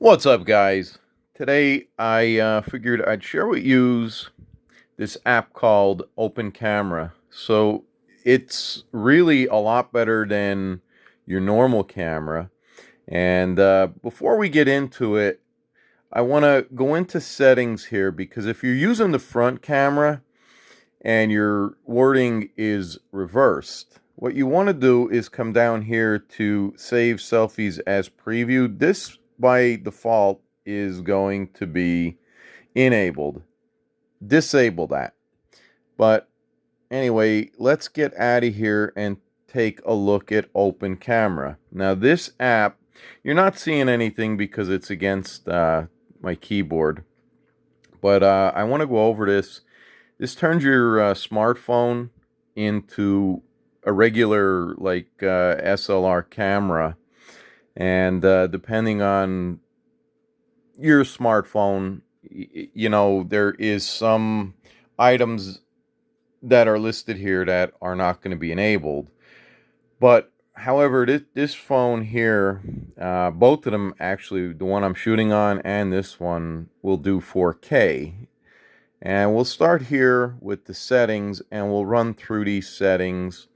What's up, guys? Today I figured I'd share with you this app called Open Camera. So it's really a lot better than your normal camera. And before we get into it, I want to go into settings here because if you're using the front camera and your wording is reversed, what you want to do is come down here to save selfies as previewed. This by default is going to be enabled. Disable that. But anyway, let's get out of here and take a look at Open Camera. Now this app, you're not seeing anything because it's against my keyboard. But I want to go over this. This turns your smartphone into a regular SLR camera. And depending on your smartphone, there is some items that are listed here that are not going to be enabled. But however, this phone here, both of them actually, the one I'm shooting on and this one, will do 4K. And we'll start here with the settings and we'll run through these settings.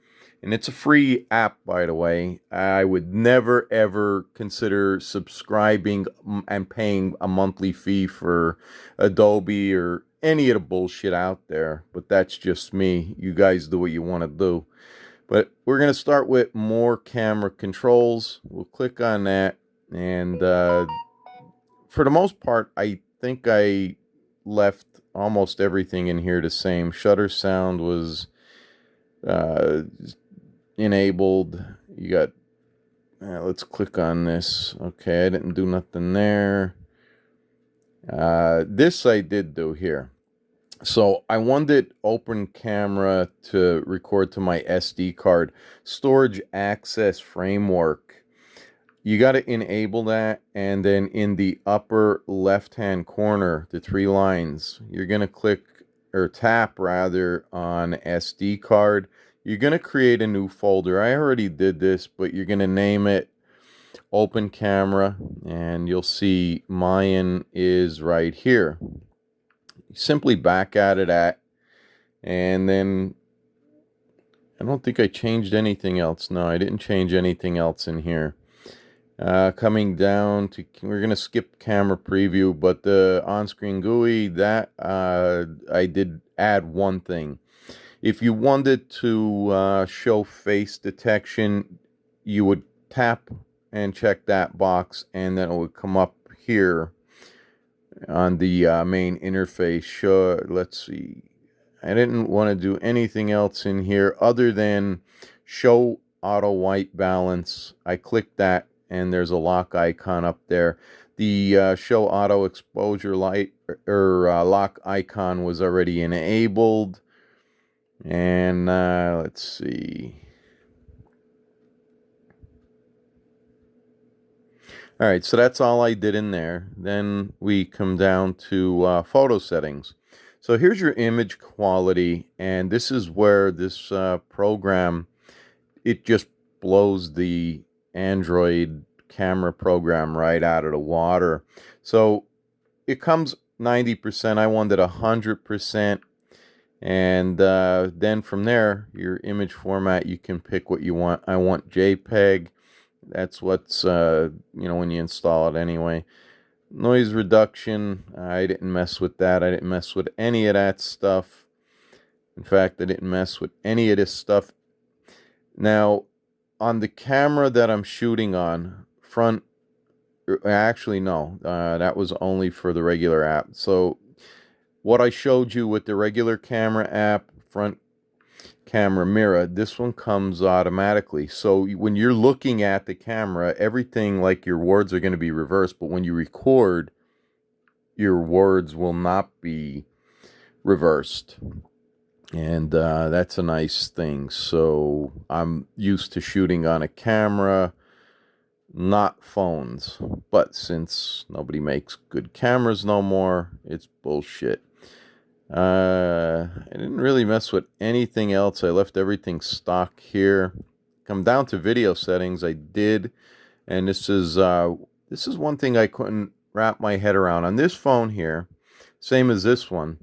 And it's a free app, by the way. I would never ever consider subscribing and paying a monthly fee for Adobe or any of the bullshit out there. But that's just me. You guys do what you want to do. But we're going to start with more camera controls. We'll click on that. And for the most part, I think I left almost everything in here the same. Shutter sound was enabled. You got let's click on this. Okay, I didn't do nothing there. This I did do here. So I wanted Open Camera to record to my SD card. Storage access framework. You got to enable that, and then in the upper left hand corner, the three lines, you're going to click or tap rather on SD card. You're going to create a new folder. I already did this, but you're going to name it Open Camera, and you'll see mine is right here. Simply back out of that, and then I don't think I changed anything else. No, I didn't change anything else in here. Coming down to, we're going to skip camera preview, but the on-screen GUI, that I did add one thing. If you wanted to show face detection, you would tap and check that box, and then it would come up here on the main interface. Sure, let's see. I didn't want to do anything else in here other than show auto white balance. I clicked that, and there's a lock icon up there. The show auto exposure light or lock icon was already enabled. And let's see. All right, so that's all I did in there. Then we come down to photo settings. So here's your image quality, and this is where this program, it just blows the Android camera program right out of the water. So it comes 90%. I wanted 100%. And then from there, your image format, you can pick what you want. I want JPEG. That's what's, when you install it anyway. Noise reduction, I didn't mess with that. I didn't mess with any of that stuff. In fact, I didn't mess with any of this stuff. Now, on the camera that I'm shooting on, front, actually, no, that was only for the regular app. So what I showed you with the regular camera app, front camera mirror, this one comes automatically. So when you're looking at the camera, everything like your words are going to be reversed, but when you record, your words will not be reversed. And that's a nice thing. So I'm used to shooting on a camera, not phones. But since nobody makes good cameras no more, it's bullshit. I didn't really mess with anything else. I left everything stock here. Come down to video settings, I did, and this is this is one thing I couldn't wrap my head around. On this phone here, same as this one,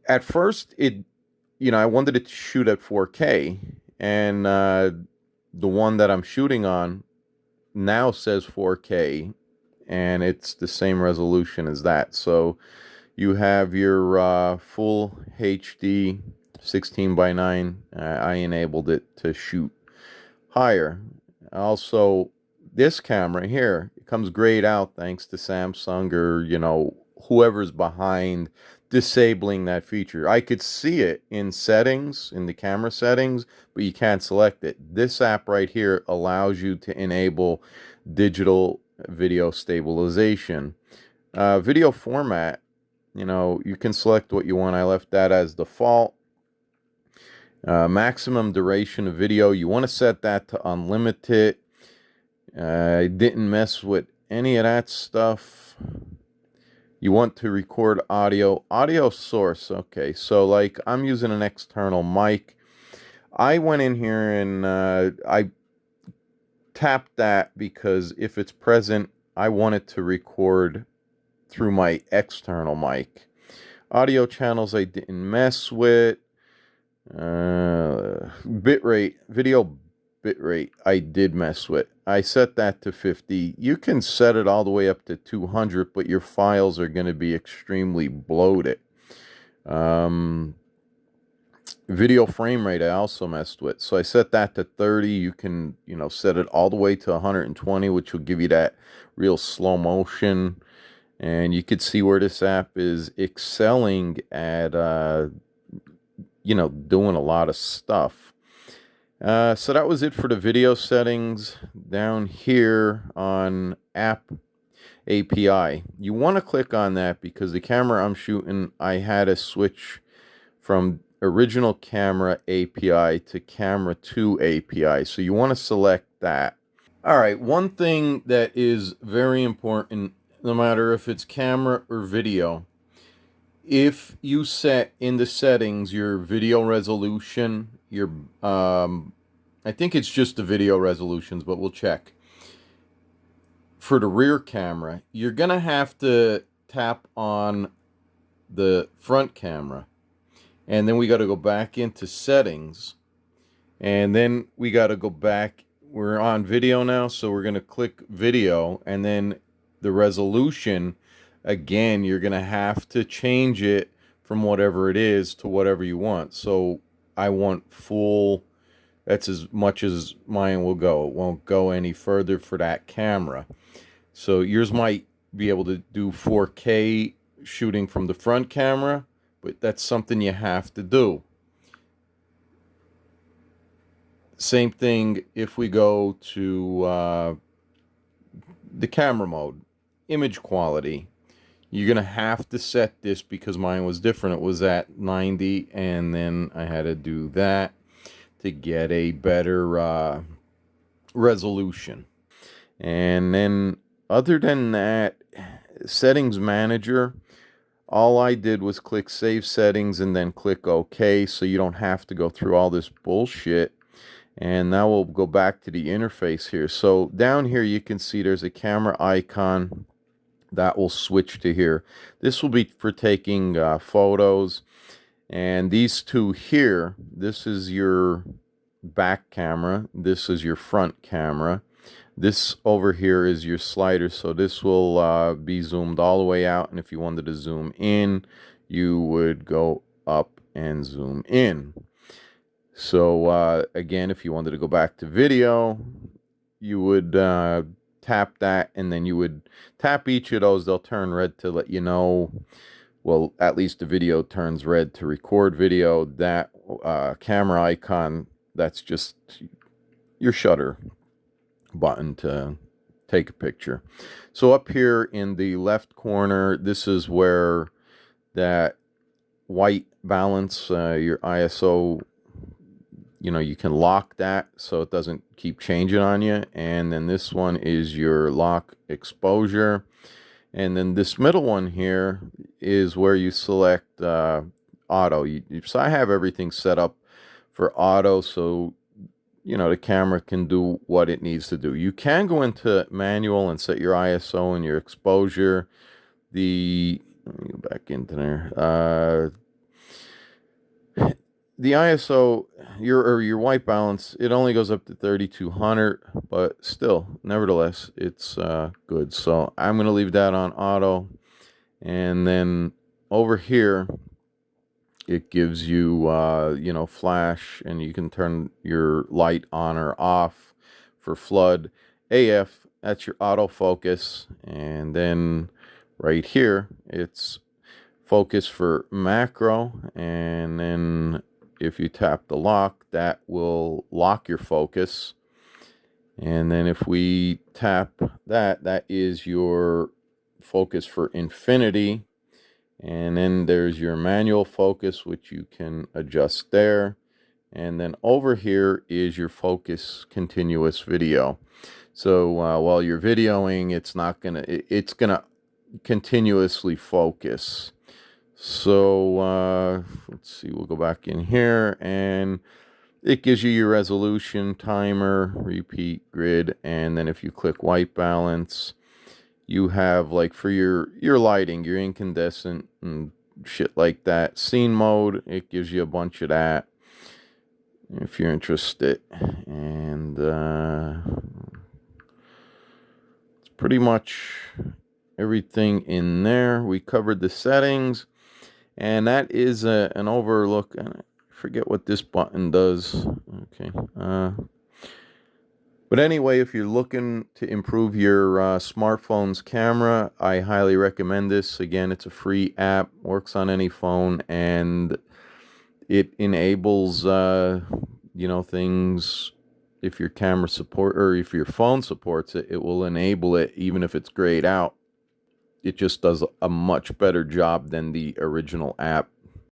at first I wanted it to shoot at 4K, and the one that I'm shooting on now says 4K, and it's the same resolution as that. So you have your full HD 16 by 9. I enabled it to shoot higher. Also, this camera here, it comes grayed out thanks to Samsung, or whoever's behind disabling that feature. I could see it in settings, in the camera settings, but you can't select it. This app right here allows you to enable digital video stabilization. Video format, you can select what you want. I left that as default. Maximum duration of video, you want to set that to unlimited. I didn't mess with any of that stuff. You want to record audio source. Okay, so like I'm using an external mic. I went in here and I tapped that because if it's present, I want it to record through my external mic. Audio channels I didn't mess with. Bitrate, video bitrate, I did mess with. I set that to 50. You can set it all the way up to 200, but your files are going to be extremely bloated. Video frame rate I also messed with, so I set that to 30. You can set it all the way to 120, which will give you that real slow motion. And you could see where this app is excelling at doing a lot of stuff. So that was it for the video settings. Down here on app API, you want to click on that because the camera I'm shooting, I had to switch from original camera API to camera 2 API. So you want to select that. All right, one thing that is very important, no matter if it's camera or video, if you set in the settings your video resolution, your I think it's just the video resolutions, but we'll check. For the rear camera, you're gonna have to tap on the front camera, and then we got to go back into settings, and then we got to go back. We're on video now, so we're gonna click video, and then the resolution. Again, you're going to have to change it from whatever it is to whatever you want. So I want full, that's as much as mine will go. It won't go any further for that camera. So yours might be able to do 4K shooting from the front camera, but that's something you have to do. Same thing if we go to the camera mode, image quality. You're going to have to set this because mine was different. It was at 90, and then I had to do that to get a better resolution. And then other than that, settings manager, all I did was click save settings and then click OK, so you don't have to go through all this bullshit. And now we'll go back to the interface here. So down here you can see there's a camera icon. That will switch to here. This will be for taking photos. And these two here, this is your back camera. This is your front camera. This over here is your slider. So this will be zoomed all the way out. And if you wanted to zoom in, you would go up and zoom in. So again, if you wanted to go back to video, you would tap that, and then you would tap each of those. They'll turn red to let you know, well, at least the video turns red to record video. That camera icon, that's just your shutter button to take a picture. So up here in the left corner, this is where that white balance, your ISO, you can lock that so it doesn't keep changing on you. And then this one is your lock exposure. And then this middle one here is where you select auto. So I have everything set up for auto. So the camera can do what it needs to do. You can go into manual and set your ISO and your exposure. Let me go back into there. The ISO, your white balance, it only goes up to 3200, but still, nevertheless, it's good. So I'm going to leave that on auto. And then over here, it gives you, flash, and you can turn your light on or off for flood. AF, that's your autofocus. And then right here, it's focus for macro. And then if you tap the lock, that will lock your focus. And then if we tap that, that is your focus for infinity. And then there's your manual focus, which you can adjust there. And then over here is your focus continuous video. So while you're videoing, it's gonna continuously focus. So let's see, we'll go back in here, and it gives you your resolution, timer, repeat, grid, and then if you click white balance, you have, like, for your lighting, your incandescent and shit like that. Scene mode, it gives you a bunch of that if you're interested. And it's pretty much everything in there. We covered the settings, and that is an overlook. I forget what this button does. Okay. But anyway, if you're looking to improve your smartphone's camera, I highly recommend this. Again, it's a free app, works on any phone, and it enables, things. If your camera or if your phone supports it, it will enable it even if it's grayed out. It just does a much better job than the original app